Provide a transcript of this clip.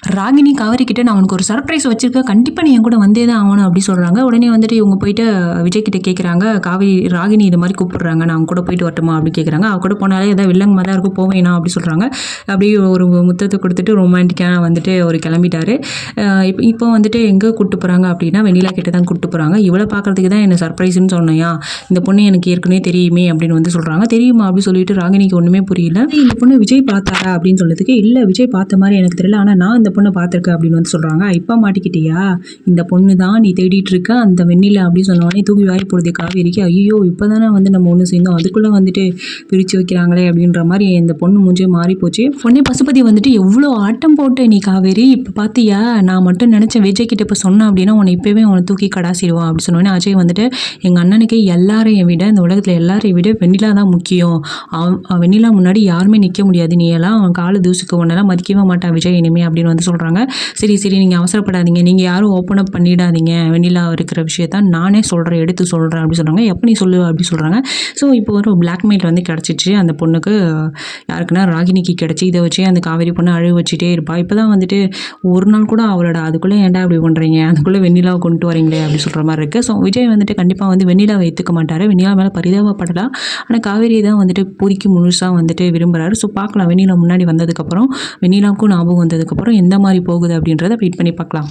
ராகினி காவேரி கிட்ட நான் உனக்கு ஒரு சர்ப்ரைஸ் வச்சிருக்கேன், கண்டிப்பாக நீ என் கூட வந்தே தான் ஆகணும் அப்படி சொல்கிறாங்க. உடனே வந்துட்டு இவங்க போயிட்டு விஜய் கிட்ட கேட்குறாங்க, ராகினி இது மாதிரி கூப்பிடுறாங்க, நான் அவங்க கூட போயிட்டு வரட்டுமா அப்படி கேட்குறாங்க. அவ கூட போனாலே ஏதாவது வில்லங்க மாதிரி தான் இருக்கும், போவேனா அப்படி சொல்கிறாங்க. அப்படியே ஒரு முத்தத்தை கொடுத்துட்டு ரொமான்டிக்காக வந்துட்டு ஒரு கிளம்பிட்டாரு. இப்போ வந்துட்டு எங்கே கூப்பிட்டு போகிறாங்க அப்படின்னா வெண்ணிலா கிட்ட தான் கூப்பிட்டு போகிறாங்க. இவளை பார்க்கறதுக்கு தான் என்ன சர்ப்ரைஸ்ன்னு சொன்னையா, இந்த பொண்ணு எனக்கு ஏற்கனவே தெரியுமே அப்படின்னு வந்து சொல்கிறாங்க. தெரியுமா அப்படி சொல்லிட்டு ராகினிக்கு ஒன்றுமே புரியல. இந்த பொண்ணு விஜய் பார்த்தாரா அப்படின்னு சொல்றதுக்கு, இல்லை விஜய் பார்த்த மாதிரி எனக்கு தெரியல, ஆனால் நான் இந்த பொண்ணை பார்த்துருக்கேன் அப்படின்னு வந்து சொல்கிறாங்க. இப்போ மாட்டிக்கிட்டியா, இந்த பொண்ணு தான் நீ தேடிட்டு இருக்க அந்த வெண்ணிலா அப்படின்னு சொன்னோடனே தூக்கி வாரி போடுது காவேரிக்கு. ஐயோ இப்போ தானே வந்து நம்ம ஒன்று சேர்ந்தோம், அதுக்குள்ளே வந்துட்டு பிரித்து வைக்கிறாங்களே அப்படின்ற மாதிரி இந்த பொண்ணு மூஞ்சே மாறி போச்சு. பொண்ணே பசுபதி வந்துட்டு எவ்வளோ ஆட்டம் போட்டு நீ காவேரி, இப்போ பார்த்தியா நான் மட்டும் நினச்சேன் விஜய் கிட்ட இப்போ சொன்னேன் அப்படின்னா உன்னை இப்போவே உன்னை தூக்கி கடாசிடுவான் அப்படி சொன்னோன்னே அஜய் வந்துட்டு எங்கள் அண்ணனுக்கு எல்லாரையும் விட இந்த உலகத்தில் எல்லாரையும் விட வெண்ணிலா தான் முக்கியம், வெண்ணிலா முன்னாடி யாருமே நிற்க முடியாது, நீ எல்லாம் அவன் காலை தூசுக்கு ஒன்றெல்லாம் மதிக்கவே மாட்டான் விஜய் இனிமே அப்படின்னு வந்து சொல்கிறாங்க. சரி சரி நீங்கள் அவசரப்படாதீங்க, நீங்கள் யாரும் ஓப்பன் அப் பண்ணிடாதீங்க, வெண்ணிலா இருக்கிற விஷயத்தான் நானே சொல்கிறேன், எடுத்து சொல்கிறேன் அப்படி சொல்கிறாங்க. எப்போ நீ சொல்லு அப்படி சொல்கிறாங்க. ஸோ இப்போ ஒரு பிளாக்மெயில் வந்து கிடச்சிச்சு அந்த பொண்ணுக்கு, யாருக்குன்னா ராகினிக்கு கிடச்சி. இதை வச்சு அந்த காவேரி பொண்ணு அழுவ வச்சுட்டே இருப்பா. இப்போ தான் வந்துட்டு ஒரு நாள் கூட அவளோட அதுக்குள்ளே ஏன்டா அப்படி பண்ணுறீங்க, அதுக்குள்ளே வெண்ணிலாவை கொண்டு வரீங்களே அப்படி சொல்கிற மாதிரி இருக்குது. ஸோ விஜய் வந்துட்டு கண்டிப்பாக வந்து வெண்ணிலாவை ஏற்றுக்க மாட்டார், வெண்ணிலா மேலே பரிதாபப்படலாம், ஆனால் காவேரியை தான் வந்துட்டு பூரிக்கு முழுசாக வந்துட்டு விரும்புகிறாரு. ஸோ பார்க்கலாம் வெண்ணிலா முன்னாடி வந்ததுக்கப்புறம் வெண்ணிலாவுக்கும் ஞாபகம் வந்ததுக்கப்புறம் எந்த மாதிரி போகுது அப்படின்றத வெயிட் பண்ணி பார்க்கலாம்.